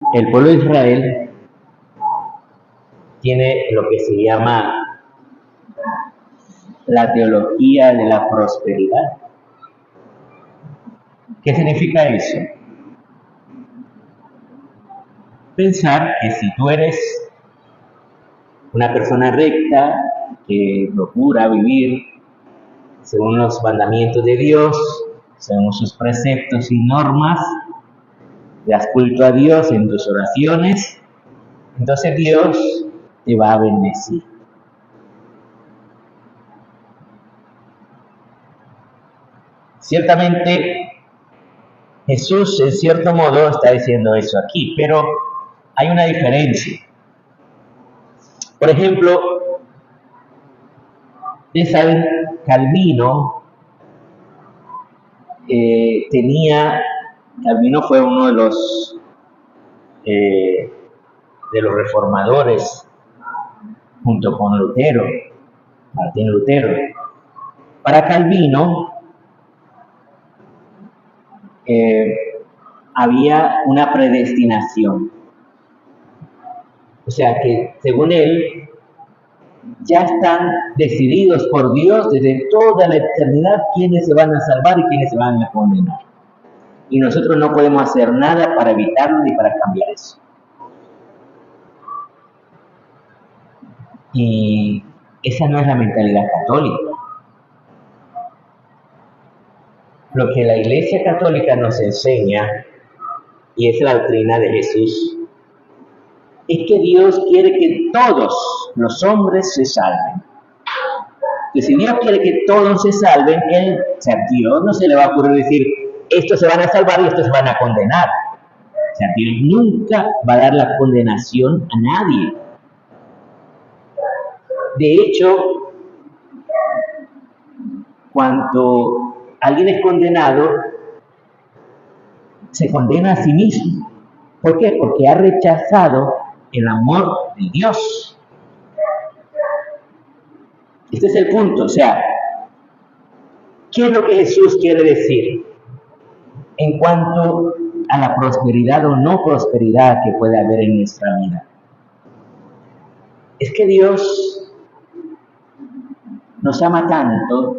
El pueblo de Israel tiene lo que se llama la teología de la prosperidad. ¿Qué significa eso? Pensar que si tú eres una persona recta que procura vivir según los mandamientos de Dios, según sus preceptos y normas, das culto a Dios en tus oraciones, entonces Dios te va a bendecir. Ciertamente, Jesús en cierto modo está diciendo eso aquí, pero hay una diferencia. Por ejemplo, ustedes saben, Calvino Calvino fue uno de los reformadores junto con Lutero, Martín Lutero. Para Calvino había una predestinación. O sea que, según él, ya están decididos por Dios desde toda la eternidad quiénes se van a salvar y quiénes se van a condenar. Y nosotros no podemos hacer nada para evitarlo ni para cambiar eso. Y esa no es la mentalidad católica. Lo que la Iglesia Católica nos enseña, y es la doctrina de Jesús, es que Dios quiere que todos los hombres se salven. Que si Dios quiere que todos se salven, a Dios no se le va a ocurrir decir, estos se van a salvar y estos se van a condenar. O sea, Dios nunca va a dar la condenación a nadie. De hecho, cuando alguien es condenado, se condena a sí mismo. ¿Por qué? Porque ha rechazado el amor de Dios. Este es el punto. O sea, ¿qué es lo que Jesús quiere decir en cuanto a la prosperidad o no prosperidad que puede haber en nuestra vida? Es que Dios nos ama tanto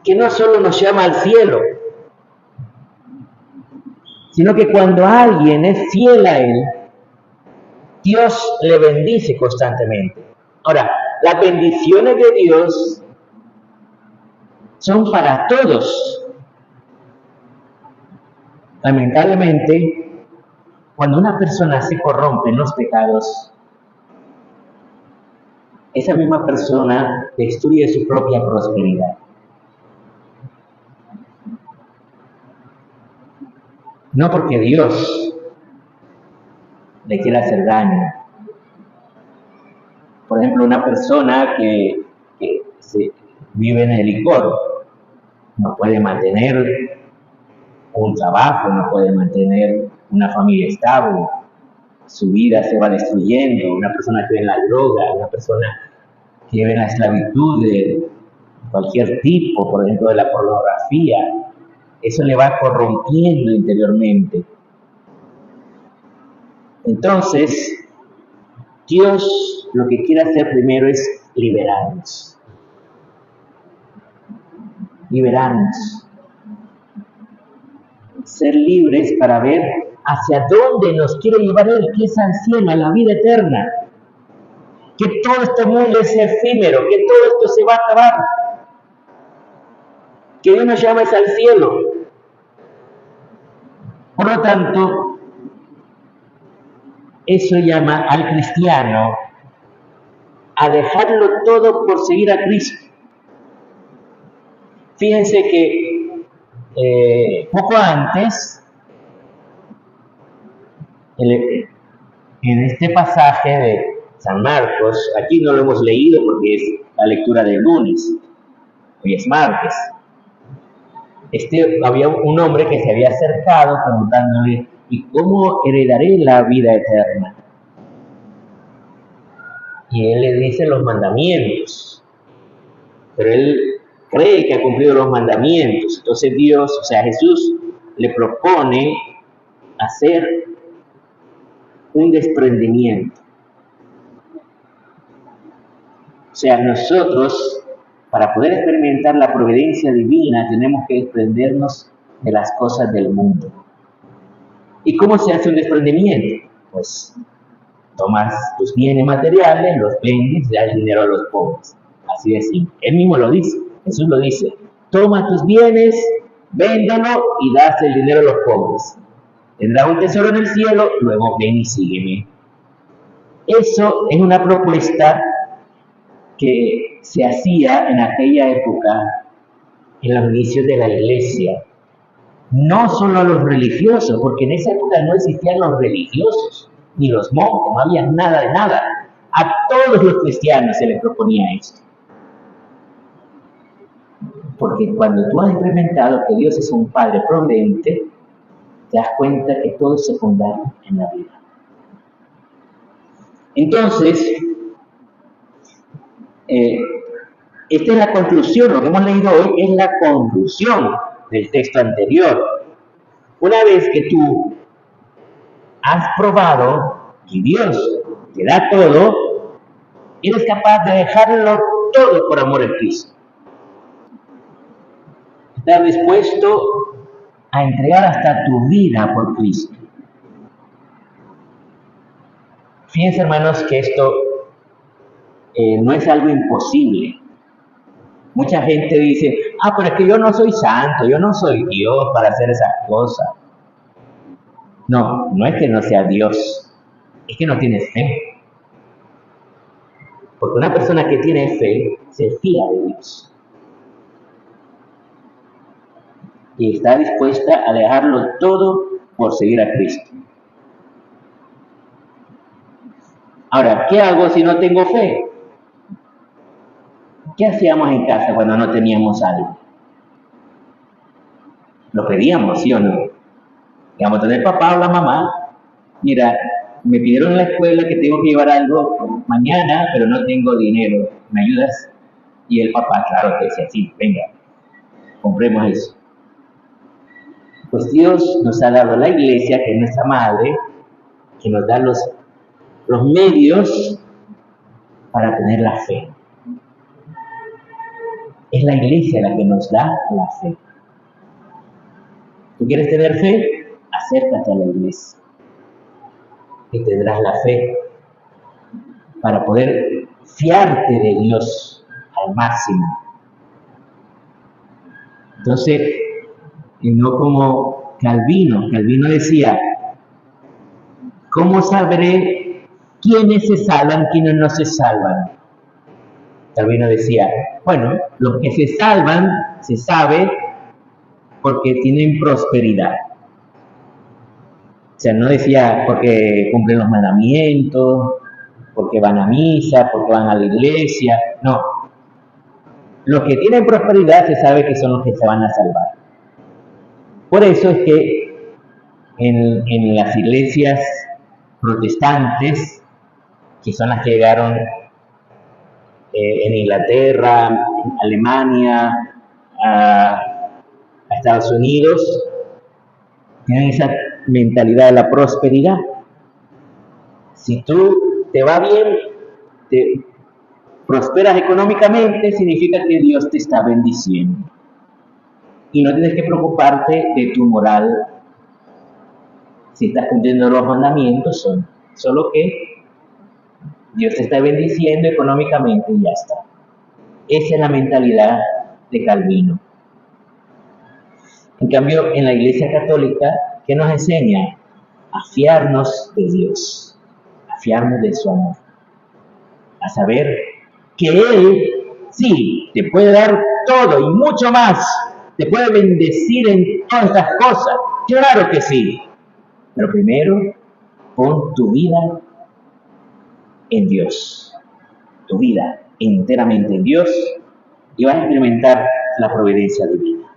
que no solo nos llama al cielo, sino que cuando alguien es fiel a Él, Dios le bendice constantemente. Ahora, las bendiciones de Dios son para todos. Lamentablemente, cuando una persona se corrompe en los pecados, esa misma persona destruye su propia prosperidad. No porque Dios le quiera hacer daño. Por ejemplo, una persona que vive en el licor no puede mantener un trabajo, no puede mantener una familia estable, su vida se va destruyendo. Una persona que vive en la droga, una persona que vive en la esclavitud de cualquier tipo, por ejemplo de la pornografía, eso le va corrompiendo interiormente. Entonces, Dios lo que quiere hacer primero es liberarnos. Liberarnos. Ser libres para ver hacia dónde nos quiere llevar Él, que es al cielo, a la vida eterna. Que todo este mundo es efímero, que todo esto se va a acabar. Que Dios nos llama es al cielo. Por lo tanto, eso llama al cristiano a dejarlo todo por seguir a Cristo. Fíjense que poco antes, en este pasaje de San Marcos, aquí no lo hemos leído porque es la lectura del lunes, hoy es martes. Había un hombre que se había acercado preguntándole, ¿y cómo heredaré la vida eterna? Y él le dice los mandamientos, pero él cree que ha cumplido los mandamientos. Entonces Dios, o sea, Jesús le propone hacer un desprendimiento. O sea, nosotros, para poder experimentar la providencia divina, tenemos que desprendernos de las cosas del mundo. ¿Y cómo se hace un desprendimiento? Pues tomas tus bienes materiales, los vendes y das el dinero a los pobres. Así de simple. Él mismo lo dice, Jesús lo dice. Toma tus bienes, véndalo y das el dinero a los pobres. Tendrás un tesoro en el cielo, luego ven y sígueme. Eso es una propuesta que se hacía en aquella época, en los inicios de la iglesia. No solo a los religiosos, porque en esa época no existían los religiosos, ni los monjes, no había nada de nada. A todos los cristianos se les proponía esto. Porque cuando tú has experimentado que Dios es un Padre providente, te das cuenta que todo es secundario en la vida. Entonces, esta es la conclusión, lo que hemos leído hoy es la conclusión del texto anterior. Una vez que tú has probado que Dios te da todo, eres capaz de dejarlo todo por amor a Cristo. Estar dispuesto a entregar hasta tu vida por Cristo. Fíjense, hermanos, que esto no es algo imposible. Mucha gente dice, pero es que yo no soy santo, yo no soy Dios para hacer esas cosas. No, no es que no sea Dios, es que no tienes fe. Porque una persona que tiene fe se fía de Dios. Y está dispuesta a dejarlo todo por seguir a Cristo. Ahora, ¿qué hago si no tengo fe? ¿Qué hacíamos en casa cuando no teníamos algo? Lo pedíamos, ¿sí o no? Íbamos a tener papá o la mamá. Mira, me pidieron en la escuela que tengo que llevar algo mañana, pero no tengo dinero. ¿Me ayudas? Y el papá, claro, te decía, sí, venga, compremos eso. Pues Dios nos ha dado la iglesia, que es nuestra madre, que nos da los medios para tener la fe. Es la iglesia la que nos da la fe. ¿Tú quieres tener fe? Acércate a la iglesia y tendrás la fe para poder fiarte de Dios al máximo. Entonces, no como Calvino decía, ¿cómo sabré quiénes se salvan, quiénes no se salvan? Calvino decía, bueno, los que se salvan se sabe porque tienen prosperidad. O sea, no decía porque cumplen los mandamientos, porque van a misa, porque van a la iglesia, no. Los que tienen prosperidad se sabe que son los que se van a salvar. Por eso es que en las iglesias protestantes, que son las que llegaron en Inglaterra, en Alemania, a Estados Unidos, tienen esa mentalidad de la prosperidad. Si tú te va bien, te prosperas económicamente, significa que Dios te está bendiciendo. Y no tienes que preocuparte de tu moral, si estás cumpliendo los mandamientos, solo que Dios te está bendiciendo económicamente y ya está. Esa es la mentalidad de Calvino. En cambio, en la Iglesia Católica, ¿qué nos enseña? A fiarnos de Dios, a fiarnos de su amor, a saber que Él, sí, te puede dar todo y mucho más, te puede bendecir en todas estas cosas, claro que sí, pero primero, pon tu vida en Dios, tu vida enteramente en Dios, y vas a experimentar la providencia divina.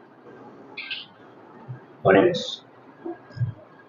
Oremos.